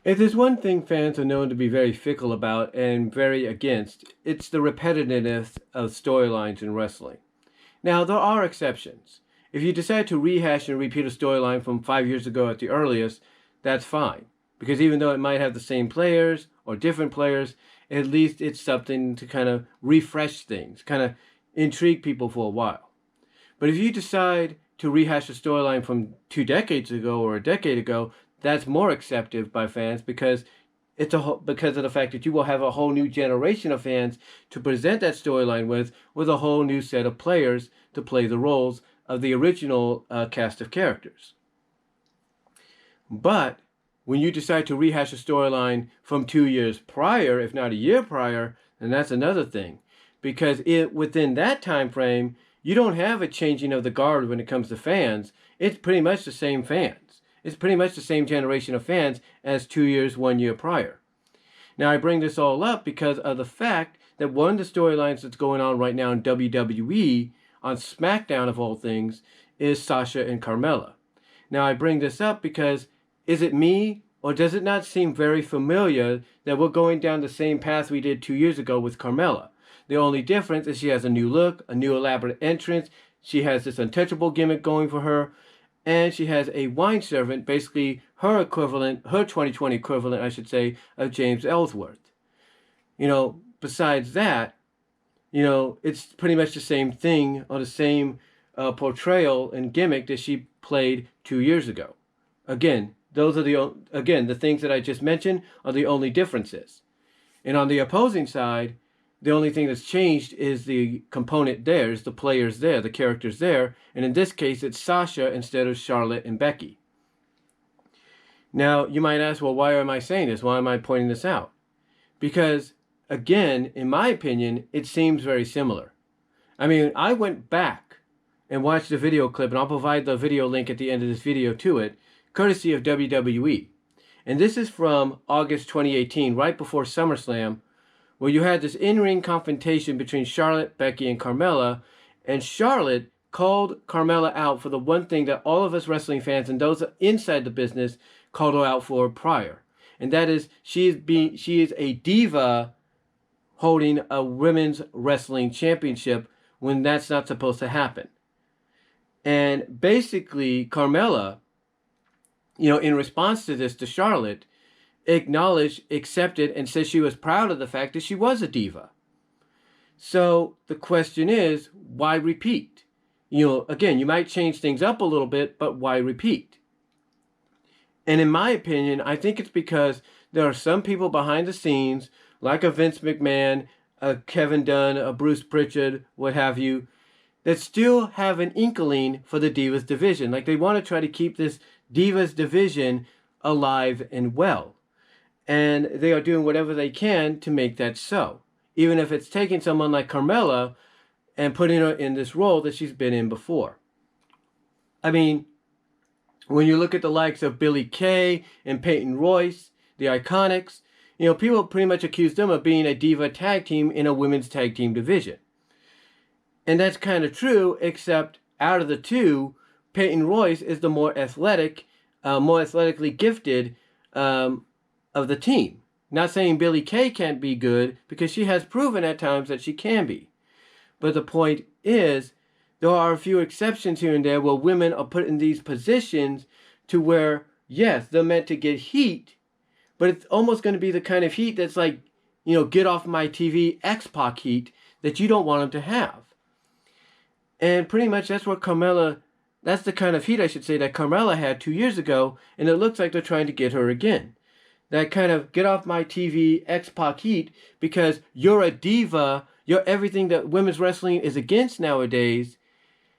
If there's one thing fans are known to be very fickle about and very against, it's the repetitiveness of storylines in wrestling. Now, there are exceptions. If you decide to rehash and repeat a storyline from 5 years ago at the earliest, that's fine. Because even though it might have the same players or different players, at least it's something to kind of refresh things, kind of intrigue people for a while. But if you decide to rehash a storyline from 2 decades ago or a decade ago, that's more accepted by fans because because of the fact that you will have a whole new generation of fans to present that storyline with a whole new set of players to play the roles of the original cast of characters. But when you decide to rehash a storyline from 2 years prior, if not a year prior, then that's another thing, because within that time frame, you don't have a changing of the guard when it comes to fans. It's pretty much the same fans. It's pretty much the same generation of fans as 2 years, 1 year prior. Now, I bring this all up because of the fact that one of the storylines that's going on right now in WWE, on SmackDown of all things, is Sasha and Carmella. Now, I bring this up because is it me, or does it not seem very familiar that we're going down the same path we did 2 years ago with Carmella? The only difference is she has a new look, a new elaborate entrance, she has this untouchable gimmick going for her, and she has a wine servant, basically her equivalent, her 2020 equivalent, I should say, of James Ellsworth. Besides that, it's pretty much the same thing or the same portrayal and gimmick that she played 2 years ago. Again, the things that I just mentioned are the only differences. And on the opposing side, the only thing that's changed is the component there, is the players there, the characters there. And in this case, it's Sasha instead of Charlotte and Becky. Now, you might ask, well, why am I saying this? Why am I pointing this out? Because, again, in my opinion, it seems very similar. I mean, I went back and watched the video clip, and I'll provide the video link at the end of this video to it, courtesy of WWE. And this is from August 2018, right before SummerSlam, where you had this in-ring confrontation between Charlotte, Becky, and Carmella, and Charlotte called Carmella out for the one thing that all of us wrestling fans and those inside the business called her out for prior. And that is she is a diva holding a women's wrestling championship when that's not supposed to happen. And basically, Carmella, in response to this, to Charlotte, acknowledged, accepted, and said she was proud of the fact that she was a diva. So the question is, why repeat? Again, you might change things up a little bit, but why repeat? And in my opinion, I think it's because there are some people behind the scenes, like a Vince McMahon, a Kevin Dunn, a Bruce Pritchard, what have you, that still have an inkling for the Divas division. Like they want to try to keep this Divas division alive and well. And they are doing whatever they can to make that so. Even if it's taking someone like Carmella and putting her in this role that she's been in before. I mean, when you look at the likes of Billie Kay and Peyton Royce, the Iconics, people pretty much accuse them of being a diva tag team in a women's tag team division. And that's kind of true, except out of the two, Peyton Royce is the more athletically gifted of the team. Not saying Billie Kay can't be good, because she has proven at times that she can be. But the point is, there are a few exceptions here and there where women are put in these positions to where, yes, they're meant to get heat, but it's almost going to be the kind of heat that's like, get off my TV X-Pac heat that you don't want them to have. And pretty much that's what that's the kind of heat, I should say, that Carmella had 2 years ago, and it looks like they're trying to get her again. That kind of get off my TV X-Pac heat because you're a diva, you're everything that women's wrestling is against nowadays,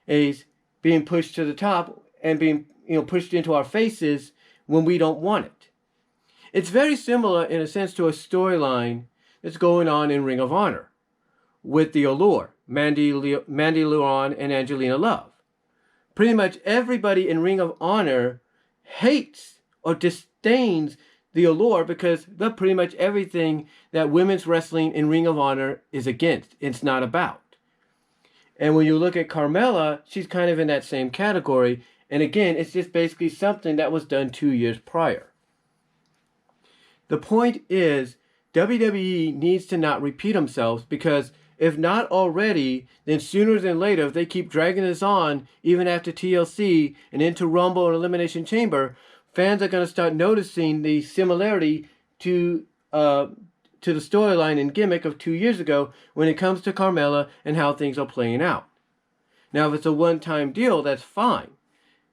is being pushed to the top and being pushed into our faces when we don't want it. It's very similar in a sense to a storyline that's going on in Ring of Honor with the Allure, Mandy Leon and Angelina Love. Pretty much everybody in Ring of Honor hates or disdains the Allure because they're pretty much everything that women's wrestling in Ring of Honor is against. It's not about. And when you look at Carmella, she's kind of in that same category. And again, it's just basically something that was done 2 years prior. The point is, WWE needs to not repeat themselves, because if not already, then sooner than later, if they keep dragging this on, even after TLC and into Rumble and Elimination Chamber, fans are going to start noticing the similarity to the storyline and gimmick of 2 years ago when it comes to Carmella and how things are playing out. Now, if it's a one-time deal, that's fine.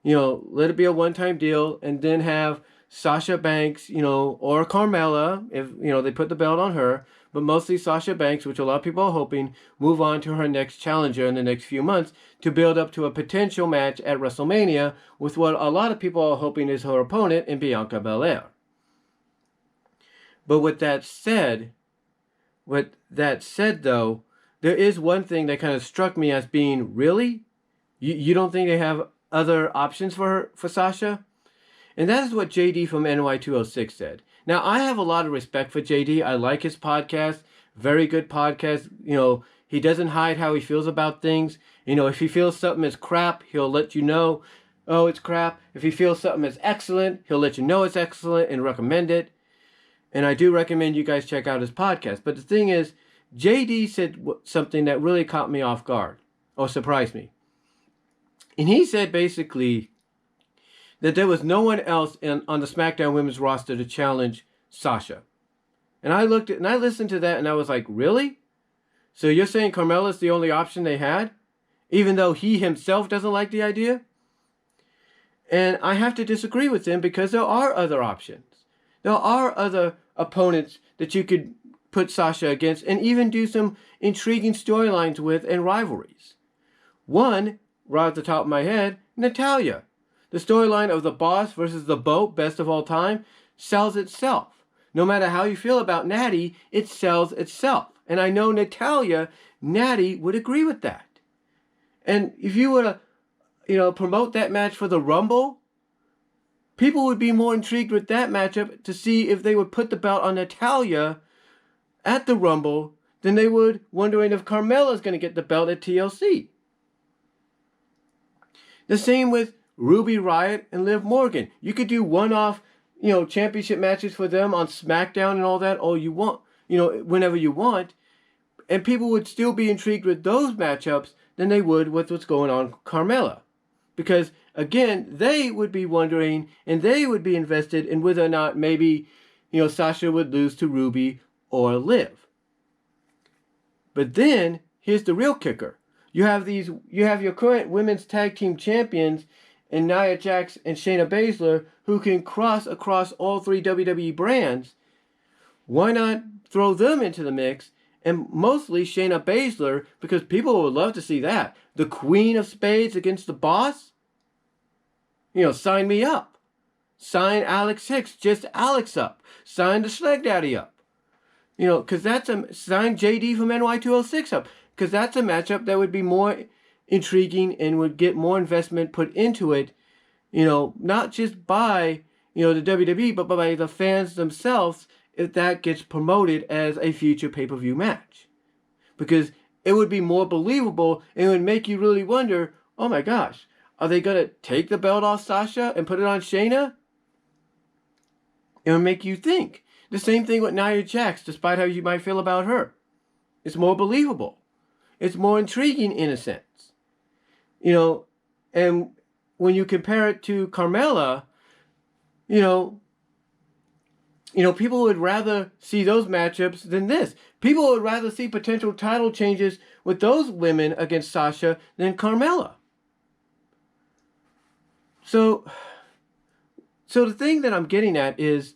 Let it be a one-time deal, and then have Sasha Banks, or Carmella, if, they put the belt on her, but mostly Sasha Banks, which a lot of people are hoping, move on to her next challenger in the next few months to build up to a potential match at WrestleMania with what a lot of people are hoping is her opponent in Bianca Belair. But with that said, though, there is one thing that kind of struck me as being, really? You don't think they have other options for Sasha? And that is what JD from NY206 said. Now, I have a lot of respect for JD. I like his podcast. Very good podcast. He doesn't hide how he feels about things. If he feels something is crap, he'll let you know, oh, it's crap. If he feels something is excellent, he'll let you know it's excellent and recommend it. And I do recommend you guys check out his podcast. But the thing is, JD said something that really caught me off guard, or surprised me. And he said basically that there was no one else on the SmackDown Women's roster to challenge Sasha. And I listened to that, and I was like, really? So you're saying Carmella's the only option they had? Even though he himself doesn't like the idea? And I have to disagree with him, because there are other options. There are other opponents that you could put Sasha against and even do some intriguing storylines with and rivalries. One, right at the top of my head, Natalya. The storyline of the Boss versus the Boat, best of all time, sells itself. No matter how you feel about Natty, it sells itself. And I know Natty would agree with that. And if you were to, promote that match for the Rumble, people would be more intrigued with that matchup to see if they would put the belt on Natalya at the Rumble than they would wondering if Carmella's going to get the belt at TLC. The same with Ruby Riott and Liv Morgan. You could do one-off, championship matches for them on SmackDown and all that all you want, whenever you want. And people would still be intrigued with those matchups than they would with what's going on with Carmella. Because, again, they would be wondering and they would be invested in whether or not maybe, Sasha would lose to Ruby or Liv. But then, here's the real kicker. You have your current women's tag team champions in Nia Jax and Shayna Baszler, who can cross across all three WWE brands. Why not throw them into the mix? And mostly Shayna Baszler, because people would love to see that. The Queen of Spades against the Boss? Sign me up. Sign Alex Hicks, just Alex up. Sign the Schleg Daddy up. Because sign JD from NY206 up. Because that's a matchup that would be more intriguing and would get more investment put into it, not just by, the WWE, but by the fans themselves, if that gets promoted as a future pay-per-view match. Because it would be more believable, and it would make you really wonder, oh my gosh, are they going to take the belt off Sasha and put it on Shayna? It would make you think. The same thing with Nia Jax, despite how you might feel about her. It's more believable. It's more intriguing in a sense. And when you compare it to Carmella, people would rather see those matchups than this. People would rather see potential title changes with those women against Sasha than Carmella. So the thing that I'm getting at is,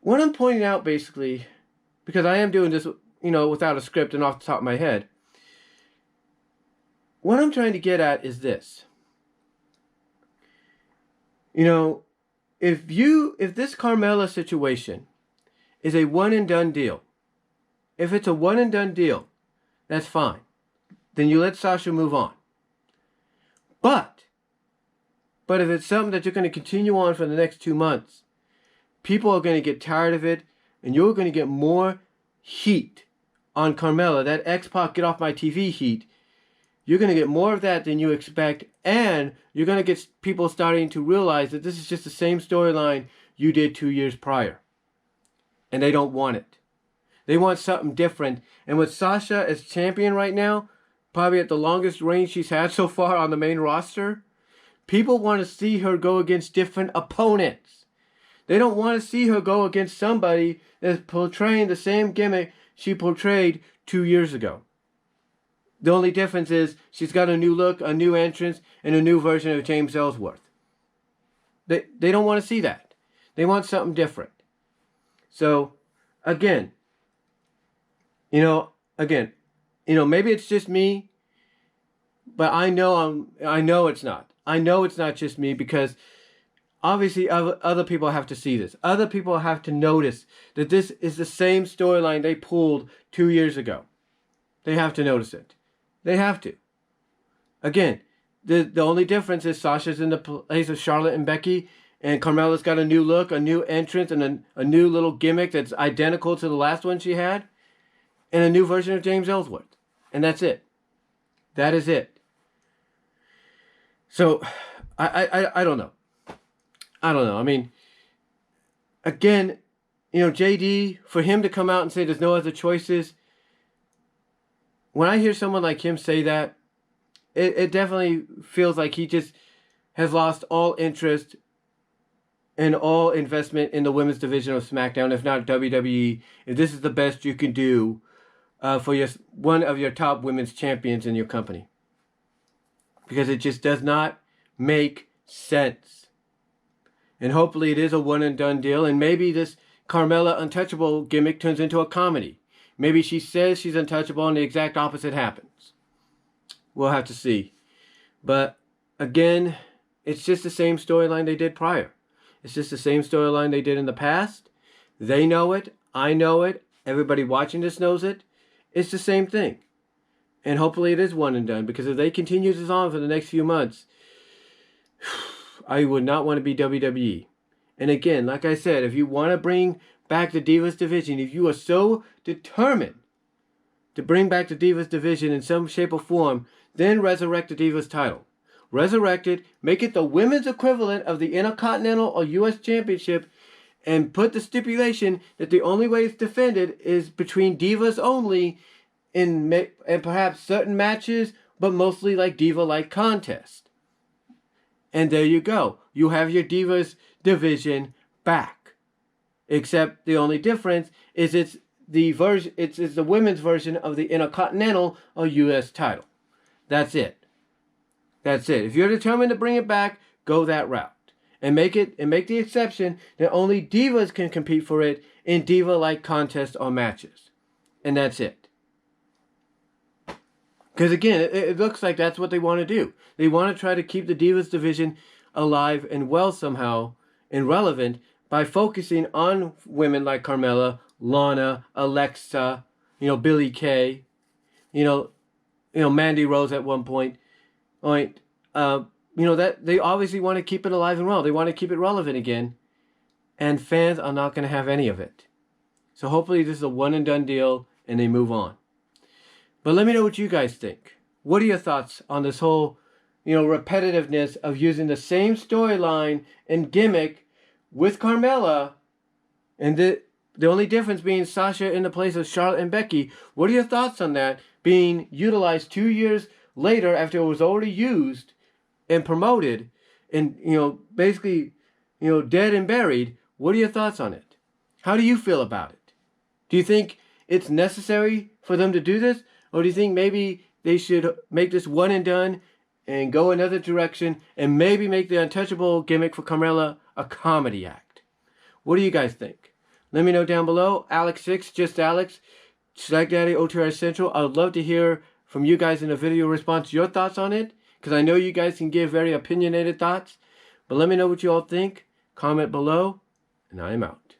what I'm pointing out basically, because I am doing this, without a script and off the top of my head, what I'm trying to get at is this. If this Carmella situation is a one and done deal, if it's a one and done deal, that's fine. Then you let Sasha move on. But if it's something that you're going to continue on for the next 2 months, people are going to get tired of it, and you're going to get more heat on Carmella, that X-Pac get off my TV heat. You're going to get more of that than you expect, and you're going to get people starting to realize that this is just the same storyline you did 2 years prior. and they don't want it. They want something different. And with Sasha as champion right now, probably at the longest reign she's had so far on the main roster, people want to see her go against different opponents. They don't want to see her go against somebody that's portraying the same gimmick she portrayed 2 years ago. The only difference is she's got a new look, a new entrance, and a new version of James Ellsworth. They don't want to see that. They want something different. So, again, maybe it's just me, but I know it's not. I know it's not just me, because obviously other people have to see this. Other people have to notice that this is the same storyline they pulled 2 years ago. They have to notice it. They have to. Again, the only difference is Sasha's in the place of Charlotte and Becky, and Carmella's got a new look, a new entrance, and a new little gimmick that's identical to the last one she had, and a new version of James Ellsworth. And that's it. That is it. So, I don't know. I don't know. I mean, again, JD, for him to come out and say there's no other choices, when I hear someone like him say that, it definitely feels like he just has lost all interest and all investment in the women's division of SmackDown, if not WWE, if this is the best you can do for one of your top women's champions in your company. Because it just does not make sense. And hopefully it is a one and done deal, and maybe this Carmella untouchable gimmick turns into a comedy. Maybe she says she's untouchable and the exact opposite happens. We'll have to see. But again, it's just the same storyline they did prior. It's just the same storyline they did in the past. They know it. I know it. Everybody watching this knows it. It's the same thing. And hopefully it is one and done, because if they continue this on for the next few months, I would not want to be WWE. And again, like I said, if you want to bring back the Divas division, if you are so determined to bring back the Divas division in some shape or form, then resurrect the Divas title. Resurrect it, make it the women's equivalent of the Intercontinental or U.S. Championship, and put the stipulation that the only way it's defended is between Divas only, and perhaps certain matches, but mostly like Diva-like contest. And there you go. You have your Divas division back. Except the only difference is it's the women's version of the Intercontinental or U.S. title. That's it. That's it. If you're determined to bring it back, go that route. And make the exception that only Divas can compete for it in Diva-like contests or matches. And that's it. Because again, it looks like that's what they want to do. They want to try to keep the Divas division alive and well somehow, and relevant, by focusing on women like Carmella, Lana, Alexa, Billie Kay, Mandy Rose at one point. That they obviously want to keep it alive and well. They want to keep it relevant again, and fans are not going to have any of it. So hopefully this is a one and done deal, and they move on. But let me know what you guys think. What are your thoughts on this whole, repetitiveness of using the same storyline and gimmick with Carmella, and the only difference being Sasha in the place of Charlotte and Becky? What are your thoughts on that being utilized 2 years later after it was already used and promoted and, basically, dead and buried? What are your thoughts on it? How do you feel about it? Do you think it's necessary for them to do this? Or do you think maybe they should make this one and done and go another direction and maybe make the untouchable gimmick for Carmella a comedy act? What do you guys think? Let me know down below. Alex6, just Alex, Slag Daddy, OTR Central. I would love to hear from you guys in a video response your thoughts on it, because I know you guys can give very opinionated thoughts. But let me know what you all think. Comment below, and I am out.